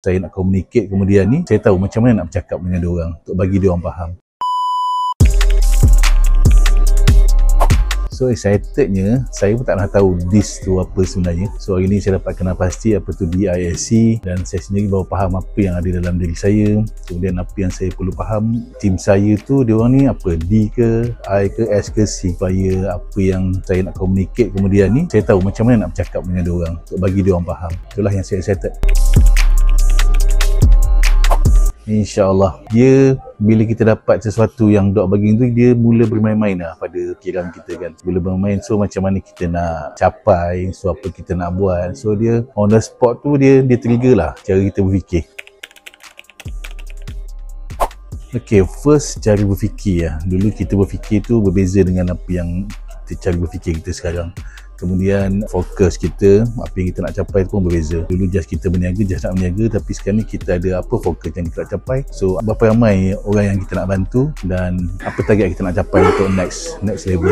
Saya nak communicate kemudian ni, saya tahu macam mana nak bercakap dengan diorang untuk bagi diorang faham. So excitednya, saya pun tak nak tahu DISC tu apa sebenarnya. So hari ni saya dapat kenal pasti apa tu DISC, dan saya sendiri baru faham apa yang ada dalam diri saya. Kemudian apa yang saya perlu faham, tim saya tu diorang ni apa, D ke, I ke, S ke, C, supaya apa yang saya nak communicate kemudian ni, saya tahu macam mana nak bercakap dengan diorang untuk bagi diorang faham. Itulah yang saya excited. InsyaAllah dia, bila kita dapat sesuatu yang dok bagi tu, dia mula bermain-main lah pada fikiran kita kan. Bila bermain, so macam mana kita nak capai, so apa kita nak buat. So dia on the spot tu, dia trigger lah cara kita berfikir. Okay, first cara berfikir lah. Dulu kita berfikir tu berbeza dengan apa yang cara berfikir kita sekarang. Kemudian fokus kita, apa yang kita nak capai tu pun berbeza. Dulu just kita berniaga, just nak berniaga, tapi sekarang ni kita ada apa fokus yang kita nak capai. So berapa ramai orang yang kita nak bantu dan apa target kita nak capai untuk next level.